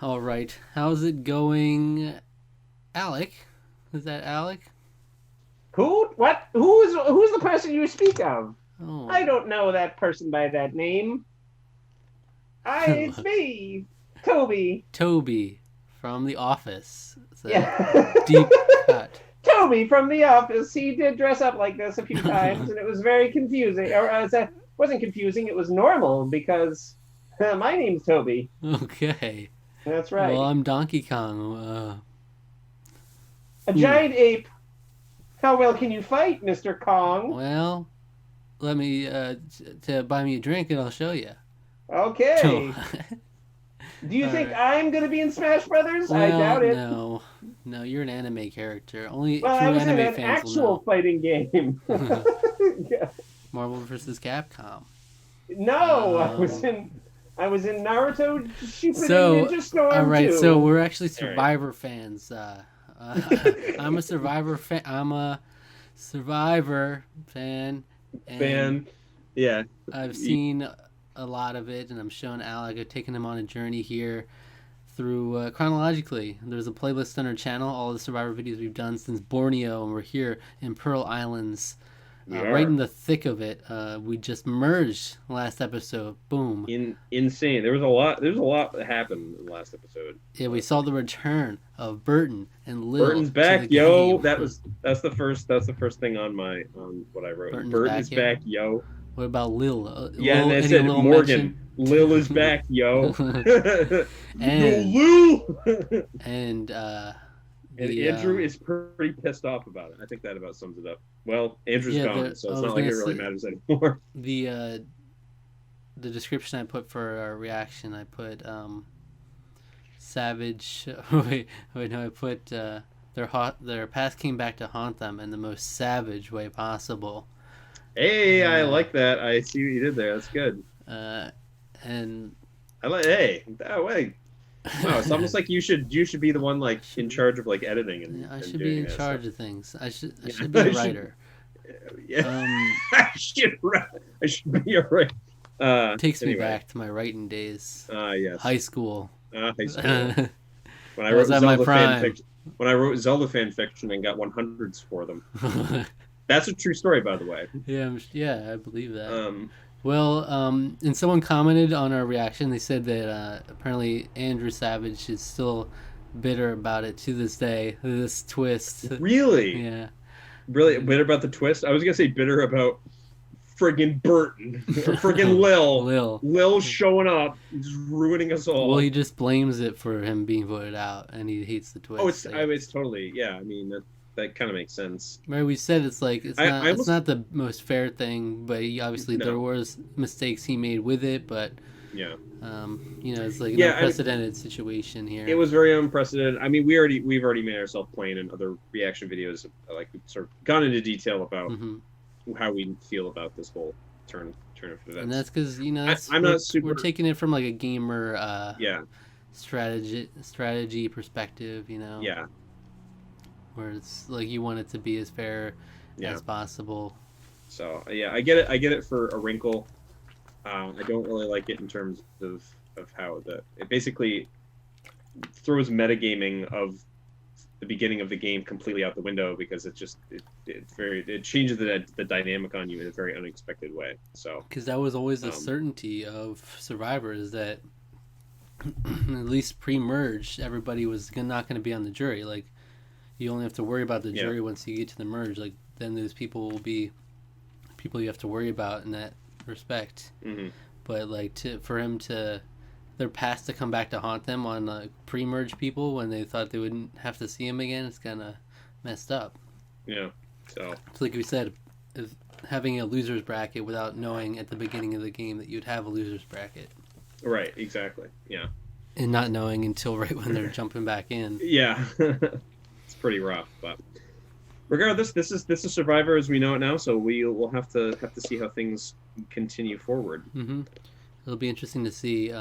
All right. How's it going, Alec? Is that Alec? Who? What? Who's the person you speak of? I Oh. don't know that person by that name. It's me, Toby. Toby from The Office. It's a Yeah, deep cut. Toby from The Office. He did dress up like this a few times, and it was very confusing. Or wasn't confusing. It was normal because my name's Toby. Okay. That's Well, right. I'm Donkey Kong. A Ooh. giant ape. How well can you fight, Mister Kong? Well, let me to buy me a drink and I'll show you. All Okay. Do you think right. I'm going to be in Smash Brothers? I Well, doubt it. no, no, you're an anime character. Only Well, I true was in anime an fans will know. actual fighting game. Marvel versus Capcom. No, Um, I was in Naruto Shippuden So, Ninja all Storm right. So 2. we're actually All right. Survivor fans. I'm a Survivor fan. I'm a Survivor fan, and Fan. Yeah. I've seen a lot of it, and I'm showing Alec. I've taken him on a journey here through chronologically. There's a playlist on our channel, all the Survivor videos we've done since Borneo, and we're here in Pearl Islands, We right in are the thick of it. We just merged last episode. Boom. insane. There was a lot that happened in the last episode. Yeah, we Last saw week. the return of Burton and Lil Burton's to the back, yo. game. That's the first thing on what I wrote. Burton's Burton back, is yo. back, yo. What about Lil? Yeah, and Lil, then it any said Lil Morgan. mention? Lil is back, yo. Yo, and Lil. and And the Andrew is pretty pissed off about it. I think that about sums it up. Well, Andrew's yeah, gone, so I it's was not like gonna it really say matters anymore. the description I put for our reaction. I put savage. Wait, no, I put their past came back to haunt them in the most savage way possible. Hey, I Uh, like that. I see what you did there. That's good. uh, and I like. Hey, that way. Wow, it's almost like you should be the one like in should charge of like editing yeah, I and should be doing in that stuff. charge of things. I Yeah, should be a I should. writer. Yeah, Um, I should be alright. takes me Anyway. back to my writing days, Yes. high school. High school. I When I was wrote at my Zelda fan prime. fiction. When I wrote Zelda fan fiction and got 100s for them. That's a true story, by the way. Yeah, I believe that. Um, Well, and someone commented on our reaction. They said that apparently Andrew Savage is still bitter about it to this day. This twist. really, Yeah. really bitter about the twist. I was gonna say bitter about friggin' Burton or friggin' Lil. Lil. Lil showing up, just ruining us Well, he all. just blames it for him being voted out, and he hates the Oh, twist. it's totally, yeah. I mean that kind of makes sense. Right, we said it's like I it's almost not the most fair thing, but he, obviously there no, was mistakes he made with it, but yeah, it's like an yeah. I mean, unprecedented situation it here. was very unprecedented. I mean, we've already made ourselves plain in other reaction videos, like we've sort of gone into detail about Hmm. how we feel about this whole turn of And events. that's because that's I'm not we're super, taking it from like a gamer yeah, strategy perspective, yeah, where it's like you want it to be as fair yeah. as possible. So yeah, I get it for a wrinkle. I don't really like it in terms of how it basically throws metagaming of the beginning of the game completely out the window because it changes the dynamic on you in a very unexpected way. So Because that was always the um, certainty of Survivor is that at least pre-merge, everybody was not going to be on the jury. Like you only have to worry about the yeah, jury once you get to the merge. Like then those people will be people you have to worry about in that respect. hmm But like for him to their past to come back to haunt them on pre-merge people when they thought they wouldn't have to see him again, it's kind of messed up. yeah. So It's like we said, is having a losers bracket without knowing at the beginning of the game that you'd have a losers bracket, right, exactly. Yeah, and not knowing until right when they're jumping back in. yeah. It's pretty rough, but regardless, this is Survivor as we know it now. So we'll have to see how things continue forward. Hmm. It'll be interesting to see.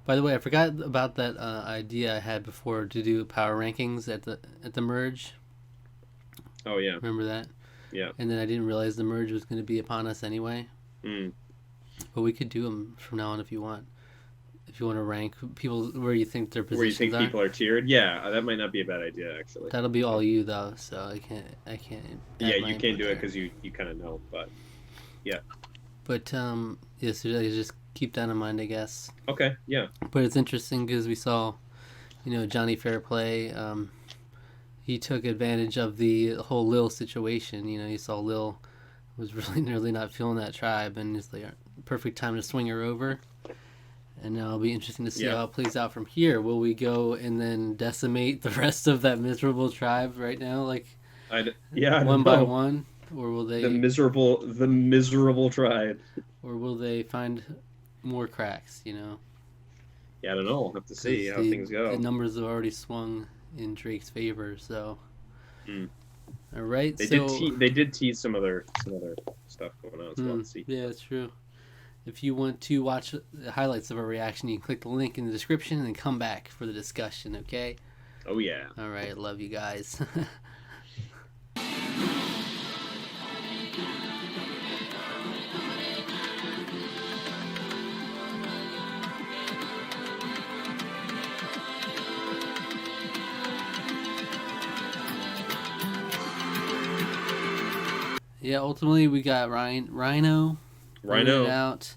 By the way, I forgot about that idea I had before to do power rankings at the merge. Oh yeah, Remember that? yeah. And then I didn't realize the merge was going to be upon us anyway. Mm. But we could do them from now on if you want. If you want to rank people where you think their where you positions think are. people are tiered. Yeah, that might not be a bad idea actually. That'll be all you though, so I can't Yeah, add my you can't input do it there. because you kind of know, but yeah. But yeah, so just keep that in mind, I guess. Okay, yeah. But it's interesting because we saw, Johnny Fairplay. He took advantage of the whole Lil situation. You saw Lil was really nearly not feeling that tribe, and it's like perfect time to swing her over. And now it'll be interesting to see Yeah. how it plays out from here. Will we go and then decimate the rest of that miserable tribe right now, like Yeah, I one don't by know. one, or will The they, miserable tribe. find more cracks? Yeah, I don't know. We'll have to see Because how the things the go. numbers have already swung in Drake's favor. So, Hmm. all right. They did So, tease some other stuff going on, so we'll have to see. yeah, it's true. If you want to watch the highlights of our reaction, you can click the link in the description and then come back for the discussion. Okay. Oh yeah. All right. Love you guys. Yeah, ultimately we got Rhino voted Rhino. out.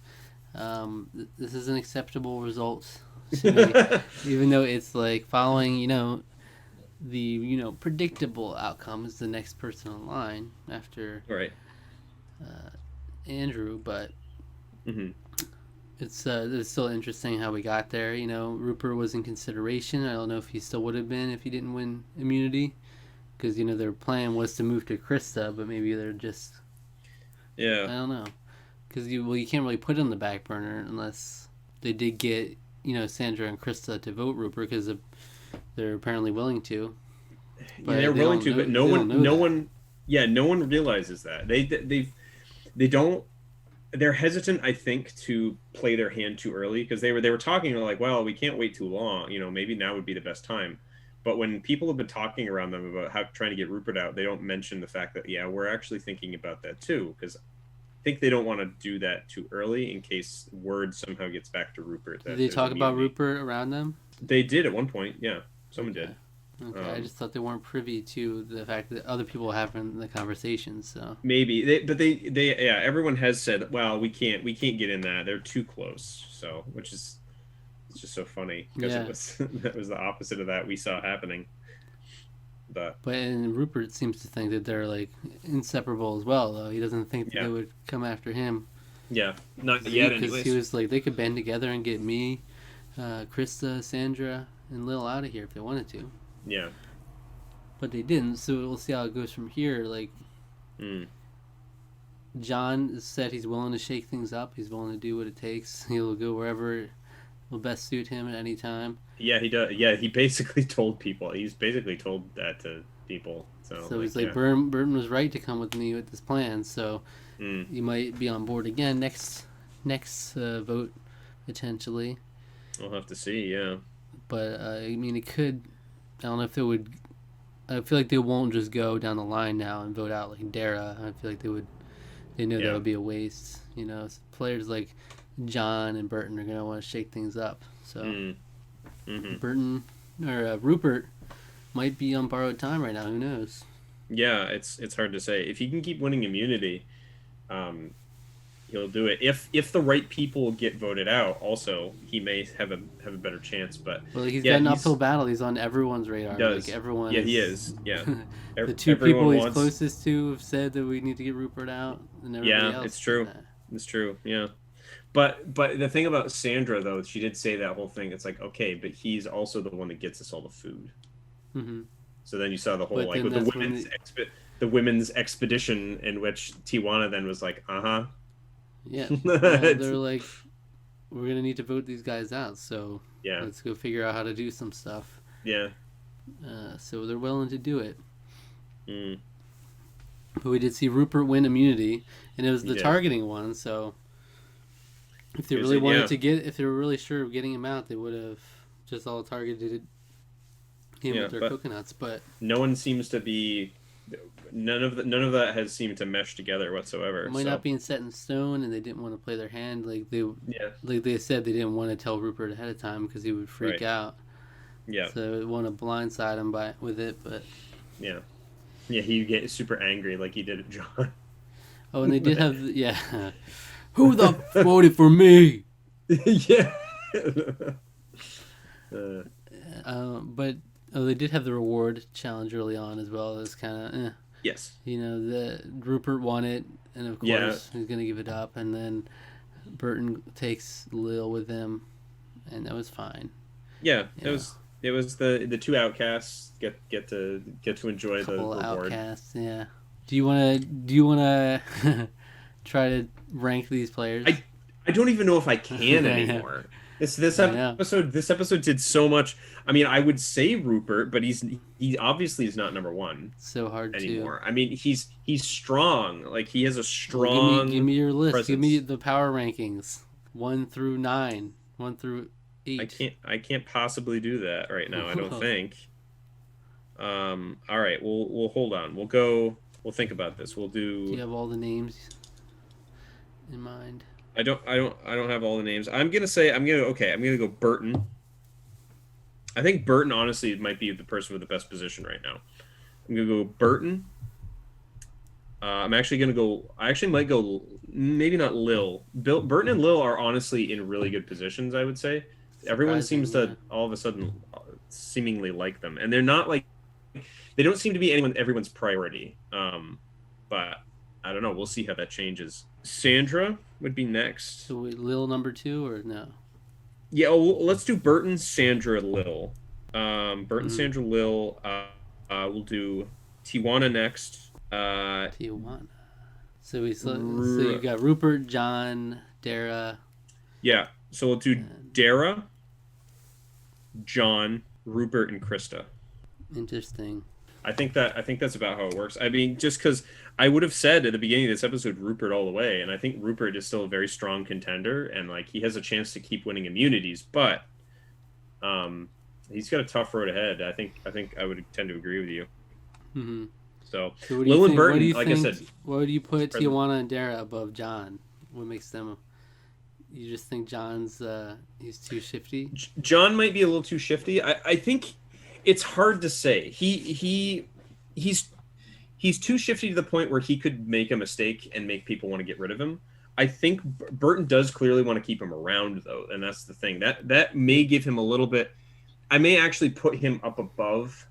This is an acceptable result to me, even though it's like following, the predictable outcome is the next person in line after Right. Andrew, but Hmm. it's still interesting how we got there. Rupert was in consideration. I don't know if he still would have been if he didn't win immunity, because their plan was to move to Krista, but maybe they're just I Yeah. don't know. Because you can't really put it on the back burner unless they did get Sandra and Krista to vote Rupert because they're apparently willing to, Yeah, they're but they willing don't to, know but no they don't one, know no that. one, yeah, no one realizes that they don't. They're hesitant, I think, to play their hand too early because they were talking like, well, we can't wait too long. Maybe now would be the best time. But when people have been talking around them about how trying to get Rupert out, they don't mention the fact that yeah, we're actually thinking about that too because I think they don't want to do that too early in case word somehow gets back to Rupert Did that they there's talk about immunity. Rupert around them? They did at one point, yeah, someone Okay. did. Okay, I Um, just thought they weren't privy to the fact that other people were having the conversations. So Maybe but yeah, everyone has said, well, we can't get in that. They're too close. So, which is it's just so funny because it yeah, was that was the opposite of that we saw happening. But and Rupert seems to think that they're like inseparable as well. Though he doesn't think that they yeah, would come after him yeah, not yet, because he anyways. was like they could band together and get me, Krista, Sandra, and Lil out of here if they wanted to, Yeah. but they didn't. So we'll see how it goes from here. Like Mm. John said, he's willing to shake things up. He's willing to do what it takes. He'll go wherever will best suit him at any time. Yeah, he does. Yeah, he basically told people. He's basically told that to people. So So like, he's like, yeah. Burton was right to come with me with this plan. So Mm. you might be on board again next vote potentially. We'll have to see. Yeah. But I mean, it could. I don't know if it would. I feel like they won't just go down the line now and vote out like Dara. I feel like they would. They know that Yeah. would be a waste. Players like John and Burton are gonna want to shake things up. So Mm. Hmm. Burton or Rupert might be on borrowed time right now. Who knows? Yeah, it's hard to say. If he can keep winning immunity, um, he'll do it. If the right people get voted out, also he may have a better chance. But Well, he's yeah, got an uphill battle. He's on everyone's he radar. Like does. everyone Yeah, he is. is. Yeah, The two people everyone he's wants. closest to have said that we need to get Rupert out, and everybody Yeah, else it's said true. that. It's true. Yeah, but the thing about Sandra though, she did say that whole thing. It's like okay, but he's also the one that gets us all the food. Hmm. So then you saw the whole But like then with the that's when the women's expedition in which Tijuana then was like, yeah. Well, it's, they're like, we're gonna need to vote these guys out, so yeah, let's go figure out how to do some stuff. yeah. So they're willing to do it. Mm, But we did see Rupert win immunity, and it was he the did. targeting one. So if they Is really it? wanted Yeah, to get, if they were really sure of getting him out, they would have just all targeted him yeah. with their But coconuts. But no one seems to be none of that has seemed to mesh together whatsoever. It might So not be set in stone, and they didn't want to play their hand. yeah, Like they said, they didn't want to tell Rupert ahead of time because he would freak right, out. yeah, So they want to blindside him with it. But yeah, yeah. He get super angry like he did at John. oh, and they did have who the voted for me? Yeah. uh, But oh, they did have the reward challenge early on as well. It was kind of yes. the Rupert won it, and of Yeah. course he's gonna give it up, and then Burton takes Lil with him, and that was fine. Yeah. Yeah. It was the two outcasts get to enjoy the Couple reward. outcasts, yeah. Do you wanna try to rank these players? I don't even know if I can I know. anymore. This I know. episode did so much. I mean, I would say Rupert, but he obviously is not number one So hard anymore. I mean, he's strong. Like he has a to. strong Give me your list. presence. Give me the power rankings. 1 through 9. 1 through 8. I can't possibly do that right now. I don't think. All right. We'll hold on. We'll think about this. We'll do. Do you have all the names in mind? I don't have all the names. I'm gonna go Burton. I think Burton honestly might be the person with the best position right now. I'm gonna go Burton. I actually might go maybe not Lil. Burton and Lil are honestly in really good positions, I would say. Everyone seems Surprising, to all of a sudden seemingly like them, and they're not like they don't seem to be everyone's priority. But I don't know. We'll see how that changes. Sandra would be next. So Lil number 2 or no? Yeah, let's do Burton, Sandra, Lil. Burton, Sandra, Lil. We'll do Tijuana next. Tijuana. So you got Rupert, John, Dara. Yeah, so we'll do Dara, John, Rupert, and Krista. Interesting. I think that's about how it works. I mean, just because I would have said at the beginning of this episode Rupert all the way, and I think Rupert is still a very strong contender, and like he has a chance to keep winning immunities, but he's got a tough road ahead. I think I would tend to agree with you. Mm-hmm. So what do Lil and think? Burton, like I said, why would you put present. Tijuana and Dara above John? What makes them? You just think John's he's too shifty? John might be a little too shifty. I think it's hard to say. He's too shifty to the point where he could make a mistake and make people want to get rid of him. I think Burton does clearly want to keep him around though, and that's the thing. That may give him a little bit. I may actually put him up above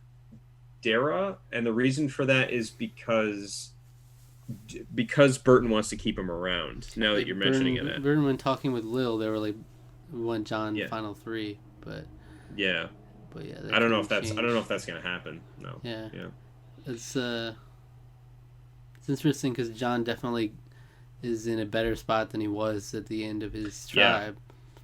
Dara, and the reason for that is because Burton wants to keep him around. Now that you're mentioning it, Burton, when talking with Lil, they were like, "We want John final 3," but yeah. But yeah, I don't know if that's gonna happen. No. Yeah. It's interesting because John definitely is in a better spot than he was at the end of his tribe.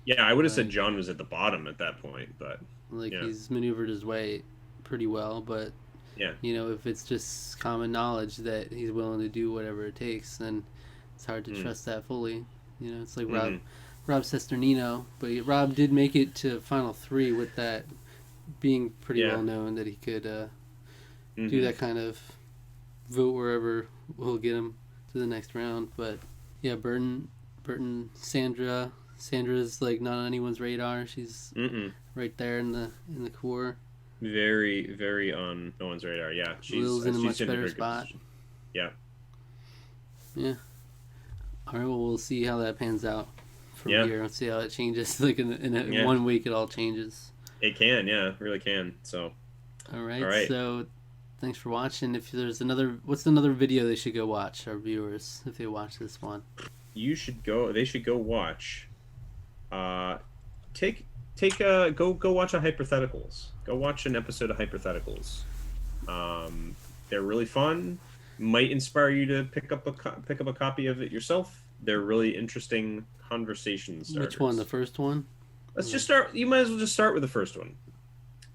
Yeah, I would have said John was at the bottom at that point, but he's maneuvered his way pretty well. But if it's just common knowledge that he's willing to do whatever it takes, then it's hard to trust that fully. It's like Rob Sesternino, but Rob did make it to final 3 with that being pretty well known that he could do that kind of vote wherever will get him to the next round. But yeah, Burton, Sandra's like not on anyone's radar. She's right there in the core. Very, very on no one's radar. Yeah, Lil's in a much better spot. Position. Yeah. Yeah. All right. Well, we'll see how that pans out from here. We'll see how it changes. Like in 1 week, it all changes. It can, yeah, it really can. So, all right. So, thanks for watching. If there's what's another video they should go watch? Our viewers, if they watch this one, they should go watch. Go watch a Hypotheticals. Go watch an episode of Hypotheticals. They're really fun. Might inspire you to pick up a copy of it yourself. They're really interesting conversation starters. Which one? The first one? Let's just start. You might as well just start with the first one.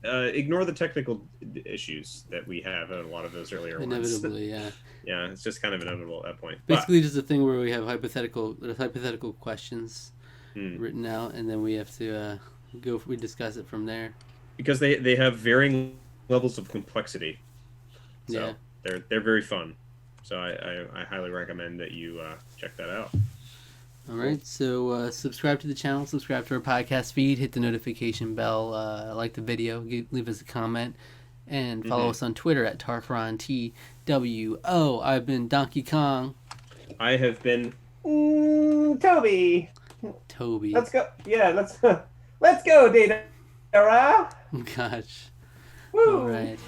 Ignore the technical issues that we have in a lot of those earlier ones. Inevitably, yeah. Yeah, it's just kind of inevitable at that point. Basically, just a thing where we have hypothetical questions written out, and then we have to we discuss it from there. Because they have varying levels of complexity. So, they're very fun. So I highly recommend that you check that out. All right, so subscribe to the channel, subscribe to our podcast feed, hit the notification bell, like the video, leave us a comment, and follow us on Twitter at Tarqaron TWO. I've been Donkey Kong. I have been Toby. Toby. Let's go. Yeah, let's go, Data. Gosh. Woo. All right.